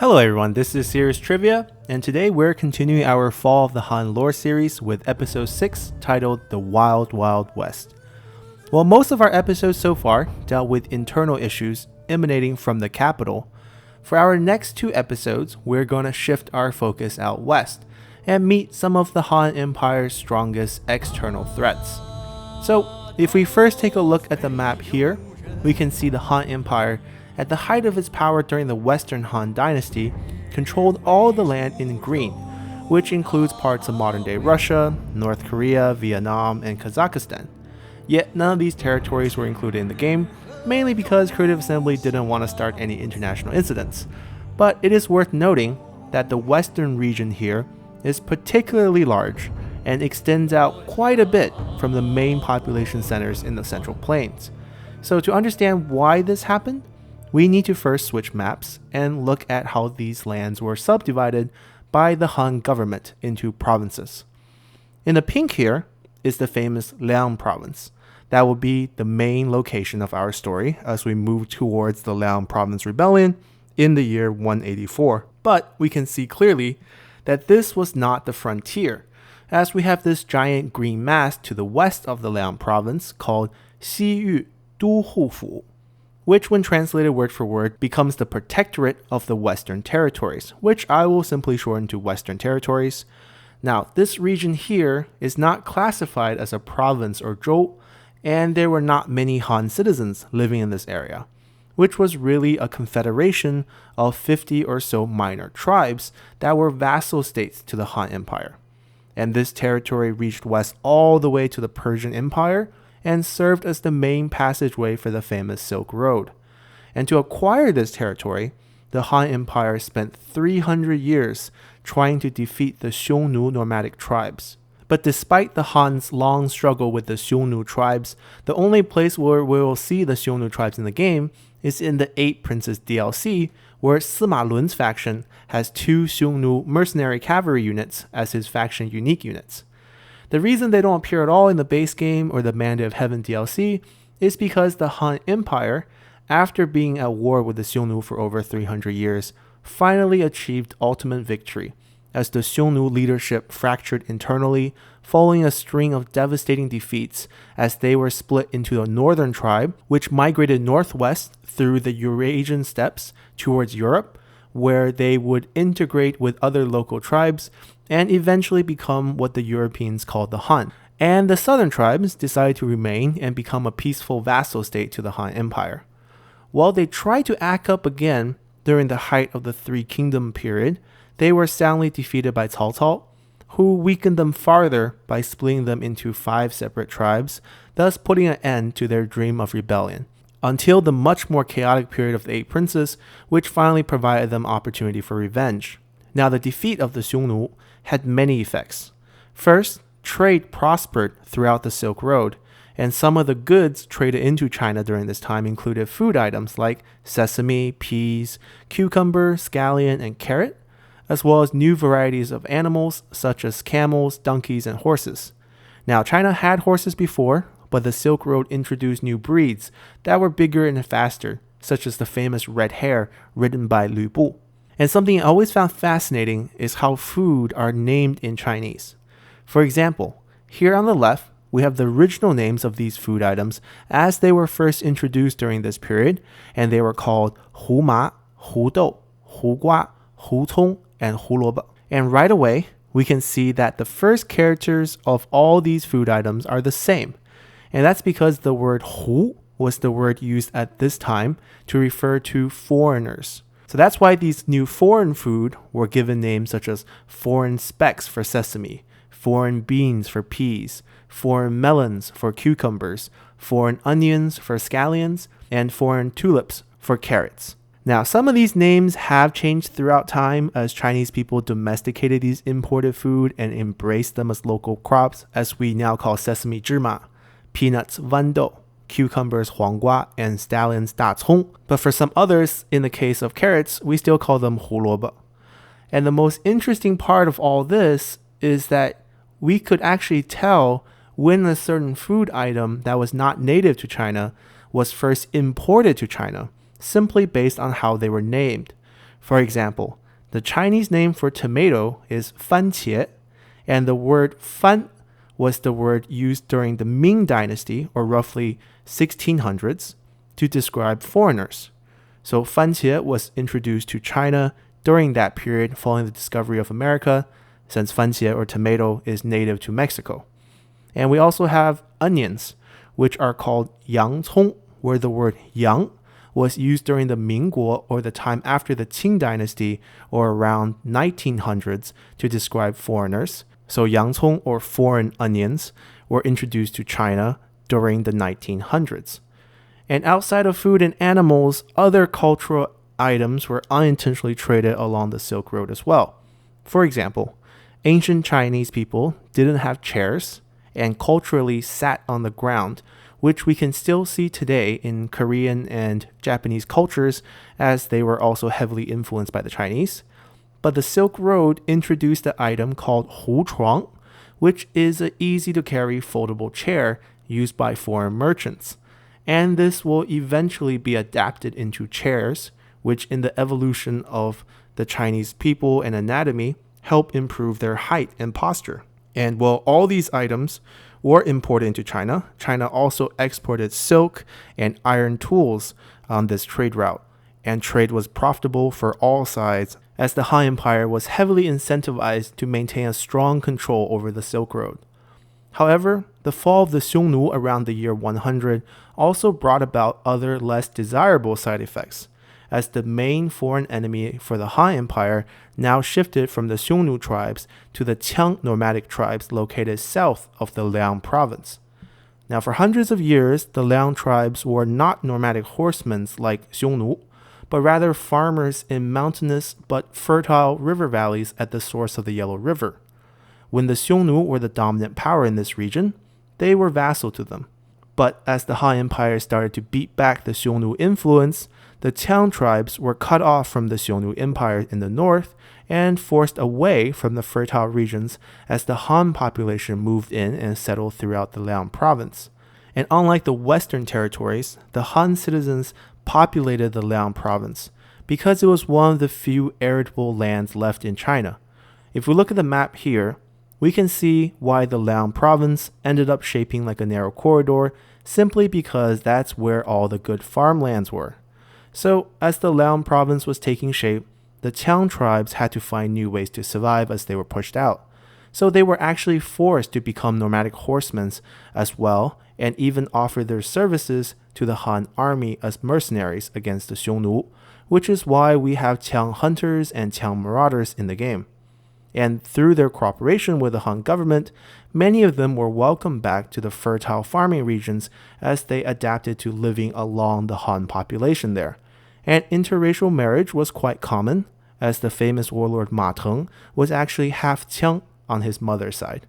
Hello everyone, this is Serious Trivia, and today we're continuing our Fall of the Han lore series with episode 6 titled The Wild Wild West. While most of our episodes so far dealt with internal issues emanating from the capital, for our next two episodes we're going to shift our focus out west and meet some of the Han Empire's strongest external threats. So, if we first take a look at the map here, we can see the Han Empire at the height of its power during the Western Han Dynasty, controlled all the land in green, which includes parts of modern-day Russia, North Korea, Vietnam, and Kazakhstan. Yet none of these territories were included in the game, mainly because Creative Assembly didn't want to start any international incidents. But it is worth noting that the western region here is particularly large and extends out quite a bit from the main population centers in the Central Plains. So to understand why this happened, we need to first switch maps and look at how these lands were subdivided by the Han government into provinces. In the pink here is the famous Liang province. That will be the main location of our story as we move towards the Liang province rebellion in the year 184. But we can see clearly that this was not the frontier, as we have this giant green mass to the west of the Liang province called Xiyu Du Hufu, which when translated word for word becomes the protectorate of the Western Territories, which I will simply shorten to Western Territories. Now, this region here is not classified as a province or zhou, and there were not many Han citizens living in this area, which was really a confederation of 50 or so minor tribes that were vassal states to the Han Empire. And this territory reached west all the way to the Persian Empire, and served as the main passageway for the famous Silk Road. And to acquire this territory, the Han Empire spent 300 years trying to defeat the Xiongnu nomadic tribes. But despite the Han's long struggle with the Xiongnu tribes, the only place where we will see the Xiongnu tribes in the game is in the 8 Princes DLC, where Sima Lun's faction has 2 Xiongnu mercenary cavalry units as his faction unique units. The reason they don't appear at all in the base game or the Mandate of Heaven DLC is because the Han Empire, after being at war with the Xiongnu for over 300 years, finally achieved ultimate victory, as the Xiongnu leadership fractured internally following a string of devastating defeats as they were split into a northern tribe, which migrated northwest through the Eurasian steppes towards Europe, where they would integrate with other local tribes and eventually become what the Europeans called the Han. And the southern tribes decided to remain and become a peaceful vassal state to the Han Empire. While they tried to act up again during the height of the Three Kingdom period, they were soundly defeated by Cao Cao, who weakened them farther by splitting them into 5 separate tribes, thus putting an end to their dream of rebellion, until the much more chaotic period of the 8 Princes, which finally provided them opportunity for revenge. Now, the defeat of the Xiongnu had many effects. First, trade prospered throughout the Silk Road, and some of the goods traded into China during this time included food items like sesame, peas, cucumber, scallion, and carrot, as well as new varieties of animals such as camels, donkeys, and horses. Now, China had horses before, but the Silk Road introduced new breeds that were bigger and faster, such as the famous red hare ridden by Lu Bu. And something I always found fascinating is how food are named in Chinese. For example, here on the left, we have the original names of these food items as they were first introduced during this period, and they were called Hu Ma, Hu Dou, Hu Gua, Hu Cong, and Hu Luoba. And right away, we can see that the first characters of all these food items are the same. And that's because the word Hu was the word used at this time to refer to foreigners. So that's why these new foreign food were given names such as foreign specks for sesame, foreign beans for peas, foreign melons for cucumbers, foreign onions for scallions, and foreign tulips for carrots. Now, some of these names have changed throughout time as Chinese people domesticated these imported food and embraced them as local crops, as we now call sesame zhima, peanuts wandou, cucumbers huanggua, and scallions dacong. But for some others, in the case of carrots, we still call them huloba. And the most interesting part of all this is that we could actually tell when a certain food item that was not native to China was first imported to China, simply based on how they were named. For example, the Chinese name for tomato is 番茄, and the word 番 was the word used during the Ming Dynasty, or roughly 1600s, to describe foreigners. So 番茄was introduced to China during that period following the discovery of America, since 番茄or tomato is native to Mexico. And we also have onions, which are called 洋葱, where the word 洋 was used during the Mingguo, or the time after the Qing Dynasty, or around 1900s, to describe foreigners. So 洋葱, or foreign onions, were introduced to China during the 1900s. And outside of food and animals, other cultural items were unintentionally traded along the Silk Road as well. For example, ancient Chinese people didn't have chairs and culturally sat on the ground, which we can still see today in Korean and Japanese cultures, as they were also heavily influenced by the Chinese. But the Silk Road introduced an item called hu chuang, which is an easy-to-carry foldable chair used by foreign merchants. And this will eventually be adapted into chairs, which in the evolution of the Chinese people and anatomy help improve their height and posture. And while all these items were imported into China, China also exported silk and iron tools on this trade route. And trade was profitable for all sides, as the Han Empire was heavily incentivized to maintain a strong control over the Silk Road. However, the fall of the Xiongnu around the year 100 also brought about other less desirable side effects, as the main foreign enemy for the Han Empire now shifted from the Xiongnu tribes to the Qiang nomadic tribes located south of the Liang province. Now, for hundreds of years, the Liang tribes were not nomadic horsemen like Xiongnu, but rather farmers in mountainous but fertile river valleys at the source of the Yellow River. When the Xiongnu were the dominant power in this region, they were vassal to them. But as the Han Empire started to beat back the Xiongnu influence, the Qiang tribes were cut off from the Xiongnu Empire in the north and forced away from the fertile regions as the Han population moved in and settled throughout the Liang province. And unlike the western territories, the Han citizens populated the Liang province because it was one of the few arable lands left in China. If we look at the map here, we can see why the Liang province ended up shaping like a narrow corridor, simply because that's where all the good farmlands were. So, as the Liang province was taking shape, the Qiang tribes had to find new ways to survive as they were pushed out. So they were actually forced to become nomadic horsemen as well, and even offer their services to the Han army as mercenaries against the Xiongnu, which is why we have Qiang hunters and Qiang marauders in the game. And through their cooperation with the Han government, many of them were welcomed back to the fertile farming regions as they adapted to living along the Han population there. And interracial marriage was quite common, as the famous warlord Ma Teng was actually half Qiang on his mother's side.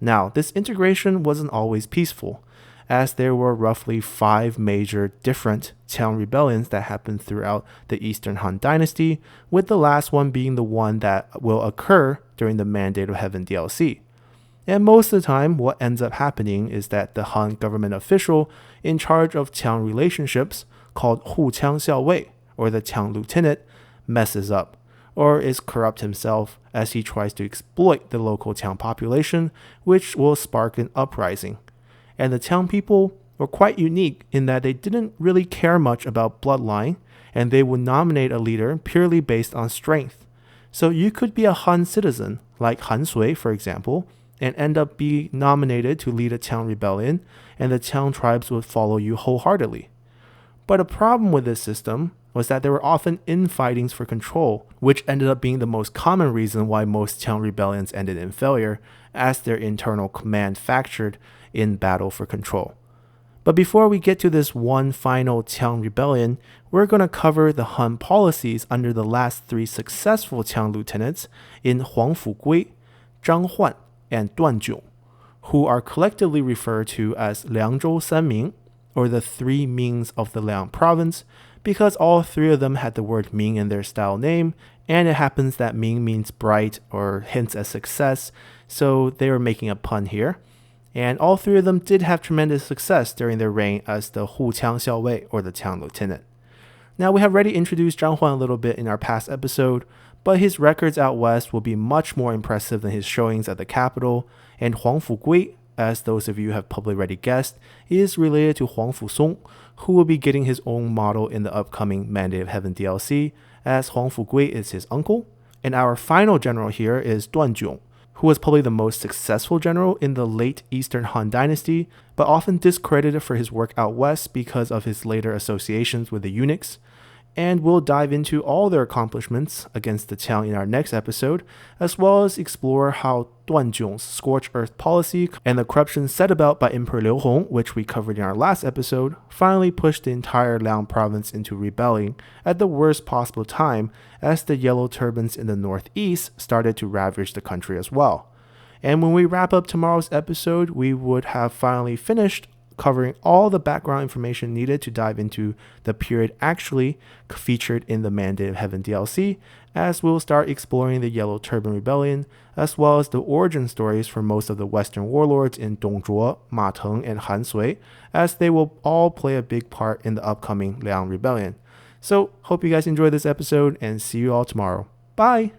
Now, this integration wasn't always peaceful, as there were roughly 5 major different Qiang rebellions that happened throughout the Eastern Han Dynasty, with the last one being the one that will occur during the Mandate of Heaven DLC. And most of the time, what ends up happening is that the Han government official in charge of Qiang relationships, called Hu Qiang Xiao Wei, or the Qiang lieutenant, messes up, or is corrupt himself as he tries to exploit the local Qiang population, which will spark an uprising. And the Qiang people were quite unique in that they didn't really care much about bloodline, and they would nominate a leader purely based on strength. So you could be a Han citizen, like Han Sui, for example, and end up being nominated to lead a Qiang rebellion, and the Qiang tribes would follow you wholeheartedly. But a problem with this system was that there were often infightings for control, which ended up being the most common reason why most Qiang rebellions ended in failure, as their internal command fractured in battle for control. But before we get to this one final Qiang rebellion, we're going to cover the Hun policies under the last 3 successful Qiang lieutenants in Huang Fugui, Zhang Huan, and Duan Jiong, who are collectively referred to as Liangzhou Sanming, or the 3 Mings of the Liang province, because all 3 of them had the word Ming in their style name, and it happens that Ming means bright or hints at success, so they were making a pun here. And all 3 of them did have tremendous success during their reign as the Hu Qiang Xiao Wei, or the Qiang lieutenant. Now, we have already introduced Zhang Huan a little bit in our past episode, but his records out west will be much more impressive than his showings at the capital, and Huang Fugui, as those of you have probably already guessed, is related to Huang Fusong, who will be getting his own model in the upcoming Mandate of Heaven DLC, as Huang Fugui is his uncle. And our final general here is Duan Zhong, who was probably the most successful general in the late Eastern Han Dynasty, but often discredited for his work out west because of his later associations with the eunuchs. And we'll dive into all their accomplishments against the town in our next episode, as well as explore how Duan Zhong's scorched earth policy and the corruption set about by Emperor Liu Hong, which we covered in our last episode, finally pushed the entire Liang province into rebelling at the worst possible time, as the yellow turbans in the northeast started to ravage the country as well. And when we wrap up tomorrow's episode, we would have finally finished covering all the background information needed to dive into the period actually featured in the Mandate of Heaven DLC, as we'll start exploring the Yellow Turban Rebellion, as well as the origin stories for most of the Western warlords in Dongzhuo, Ma Teng, and Han Sui, as they will all play a big part in the upcoming Liang Rebellion. So, hope you guys enjoyed this episode, and see you all tomorrow. Bye!